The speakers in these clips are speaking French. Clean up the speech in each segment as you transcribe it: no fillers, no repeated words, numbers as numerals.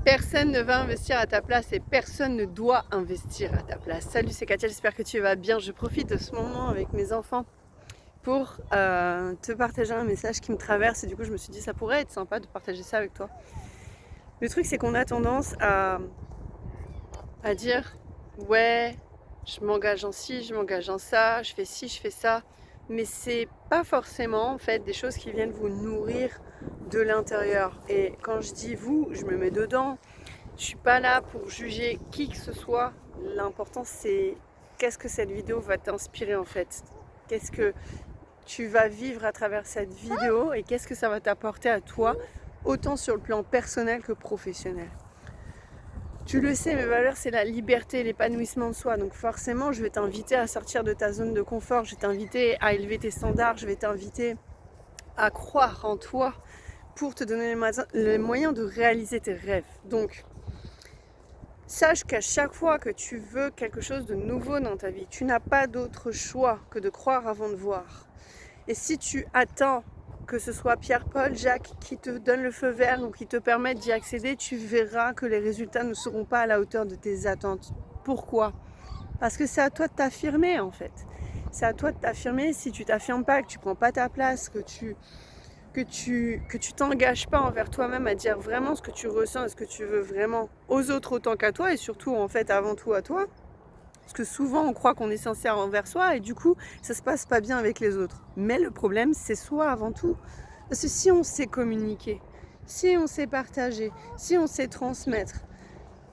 Personne ne va investir à ta place et personne ne doit investir à ta place. Salut, c'est Katia, j'espère que tu vas bien. Je profite de ce moment avec mes enfants pour te partager un message qui me traverse et du coup je me suis dit ça pourrait être sympa de partager ça avec toi. Le truc c'est qu'on a tendance à dire ouais, je m'engage en ci, je m'engage en ça, je fais ci, je fais ça, mais c'est pas forcément en fait des choses qui viennent vous nourrir de l'intérieur. Et quand je dis vous, je me mets dedans. Je suis pas là pour juger qui que ce soit. L'important c'est qu'est-ce que cette vidéo va t'inspirer en fait. Qu'est-ce que tu vas vivre à travers cette vidéo et qu'est-ce que ça va t'apporter à toi, autant sur le plan personnel que professionnel. Tu le sais, mes valeurs, c'est la liberté, l'épanouissement de soi. Donc forcément, je vais t'inviter à sortir de ta zone de confort, je vais t'inviter à élever tes standards, je vais t'inviter à croire en toi pour te donner les moyens de réaliser tes rêves. Donc, sache qu'à chaque fois que tu veux quelque chose de nouveau dans ta vie, tu n'as pas d'autre choix que de croire avant de voir. Et si tu attends que ce soit Pierre-Paul, Jacques qui te donne le feu vert ou qui te permette d'y accéder, tu verras que les résultats ne seront pas à la hauteur de tes attentes. Pourquoi ? Parce que c'est à toi de t'affirmer en fait. C'est à toi de t'affirmer. Si tu t'affirmes pas, que tu prends pas ta place, que tu t'engages pas envers toi-même à dire vraiment ce que tu ressens et ce que tu veux vraiment aux autres autant qu'à toi et surtout en fait avant tout à toi. Parce que souvent on croit qu'on est sincère envers soi et du coup ça se passe pas bien avec les autres. Mais le problème c'est soi avant tout. Parce que si on sait communiquer, si on sait partager, si on sait transmettre,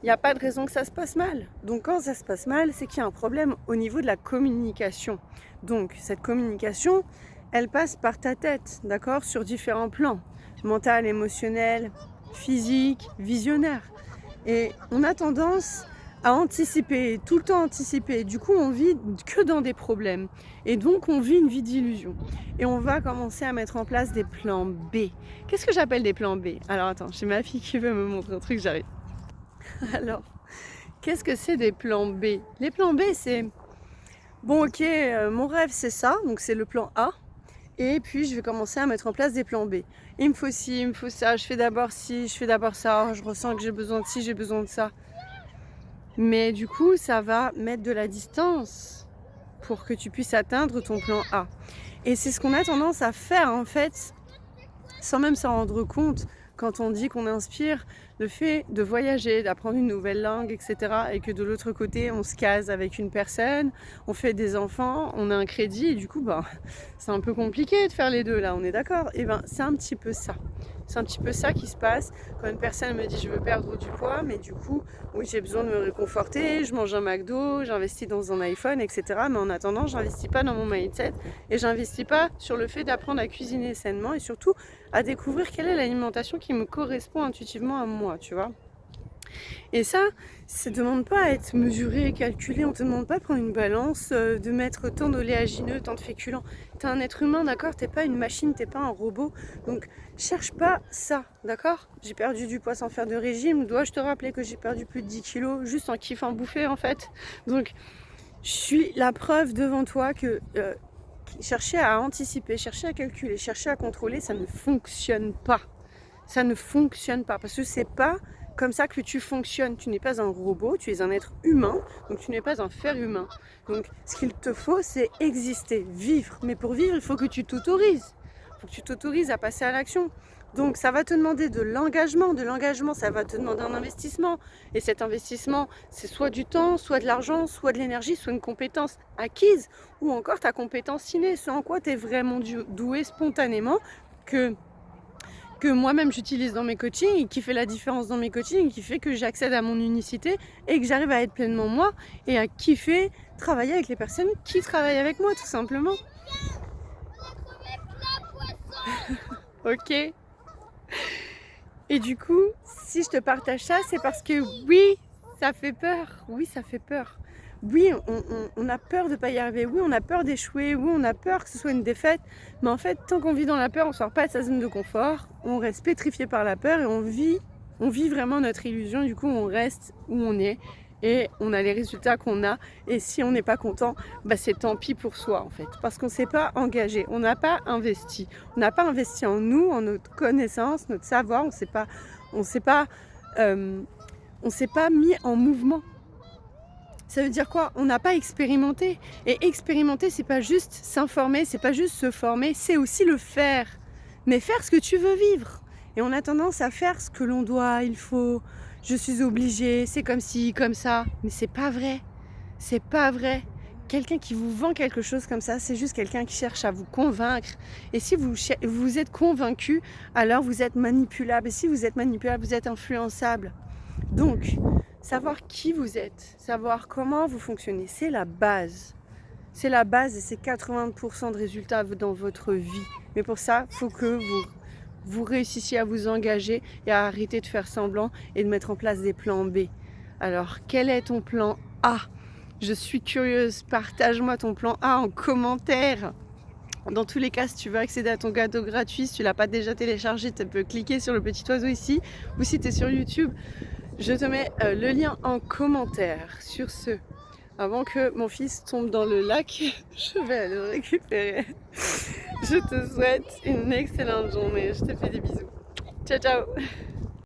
il n'y a pas de raison que ça se passe mal. Donc quand ça se passe mal, c'est qu'il y a un problème au niveau de la communication. Donc cette communication, elle passe par ta tête, d'accord, sur différents plans. Mental, émotionnel, physique, visionnaire. Et on a tendance à anticiper, tout le temps anticiper. Du coup, on vit que dans des problèmes. Et donc, on vit une vie d'illusion. Et on va commencer à mettre en place des plans B. Qu'est-ce que j'appelle des plans B ? Alors, attends, j'ai ma fille qui veut me montrer un truc, j'arrive. Alors, qu'est-ce que c'est des plans B ? Les plans B, c'est... Bon, ok, mon rêve, c'est ça. Donc, c'est le plan A. Et puis, je vais commencer à mettre en place des plans B. Il me faut ci, il me faut ça. Je fais d'abord ci, je fais d'abord ça. Oh, je ressens que j'ai besoin de ci, j'ai besoin de ça. Mais du coup, ça va mettre de la distance pour que tu puisses atteindre ton plan A. Et c'est ce qu'on a tendance à faire en fait, sans même s'en rendre compte, quand on dit qu'on inspire le fait de voyager, d'apprendre une nouvelle langue, etc. Et que de l'autre côté, on se case avec une personne, on fait des enfants, on a un crédit, et du coup, c'est un peu compliqué de faire les deux là, on est d'accord ? Et c'est un petit peu ça. C'est un petit peu ça qui se passe quand une personne me dit je veux perdre du poids, mais du coup, oui, j'ai besoin de me réconforter, je mange un McDo, j'investis dans un iPhone, etc. Mais en attendant, j'investis pas dans mon mindset et j'investis pas sur le fait d'apprendre à cuisiner sainement et surtout à découvrir quelle est l'alimentation qui me correspond intuitivement à moi, tu vois. Et ça ne demande pas à être mesuré, calculé, on ne te demande pas de prendre une balance, de mettre tant d'oléagineux, tant de féculents. T'es un être humain, d'accord ? T'es pas une machine, t'es pas un robot. Donc cherche pas ça, d'accord ? J'ai perdu du poids sans faire de régime. Dois-je te rappeler que j'ai perdu plus de 10 kilos juste en kiffant bouffer en fait ? Donc je suis la preuve devant toi que chercher à anticiper, chercher à calculer, chercher à contrôler, ça ne fonctionne pas. Ça ne fonctionne pas parce que c'est pas comme ça que tu fonctionnes. Tu n'es pas un robot, tu es un être humain, donc tu n'es pas un fer humain. Donc ce qu'il te faut, c'est exister, vivre. Mais pour vivre, il faut que tu t'autorises. Il faut que tu t'autorises à passer à l'action. Donc ça va te demander de l'engagement. De l'engagement, ça va te demander un investissement. Et cet investissement, c'est soit du temps, soit de l'argent, soit de l'énergie, soit une compétence acquise, ou encore ta compétence innée, ce en quoi tu es vraiment doué spontanément, que moi-même j'utilise dans mes coachings et qui fait la différence dans mes coachings, qui fait que j'accède à mon unicité et que j'arrive à être pleinement moi et à kiffer travailler avec les personnes qui travaillent avec moi tout simplement. Ok. Et du coup, si je te partage ça, c'est parce que oui, ça fait peur. Oui, ça fait peur. Oui, on a peur de ne pas y arriver. Oui, on a peur d'échouer. Oui, on a peur que ce soit une défaite. Mais en fait, tant qu'on vit dans la peur, on ne sort pas de sa zone de confort. On reste pétrifié par la peur et on vit vraiment notre illusion. Du coup, on reste où on est et on a les résultats qu'on a. Et si on n'est pas content, c'est tant pis pour soi en fait. Parce qu'on ne s'est pas engagé, on n'a pas investi. On n'a pas investi en nous, en notre connaissance, notre savoir. On ne s'est pas on s'est pas mis en mouvement. Ça veut dire quoi? On n'a pas expérimenté. Et expérimenter, c'est pas juste s'informer, c'est pas juste se former, c'est aussi le faire. Mais faire ce que tu veux vivre. Et on a tendance à faire ce que l'on doit, il faut, je suis obligée, c'est comme ci, comme ça. Mais c'est pas vrai. C'est pas vrai. Quelqu'un qui vous vend quelque chose comme ça, c'est juste quelqu'un qui cherche à vous convaincre. Et si vous êtes convaincu, alors vous êtes manipulable. Et si vous êtes manipulable, vous êtes influençable. Donc, savoir qui vous êtes, savoir comment vous fonctionnez, c'est la base. C'est la base et c'est 80% de résultats dans votre vie. Mais pour ça, il faut que vous réussissiez à vous engager et à arrêter de faire semblant et de mettre en place des plans B. Alors, quel est ton plan A? Je suis curieuse, partage-moi ton plan A en commentaire. Dans tous les cas, si tu veux accéder à ton cadeau gratuit, si tu ne l'as pas déjà téléchargé, tu peux cliquer sur le petit oiseau ici. Ou si tu es sur YouTube, je te mets le lien en commentaire. Sur ce, avant que mon fils tombe dans le lac, je vais aller le récupérer. Je te souhaite une excellente journée. Je te fais des bisous. Ciao, ciao!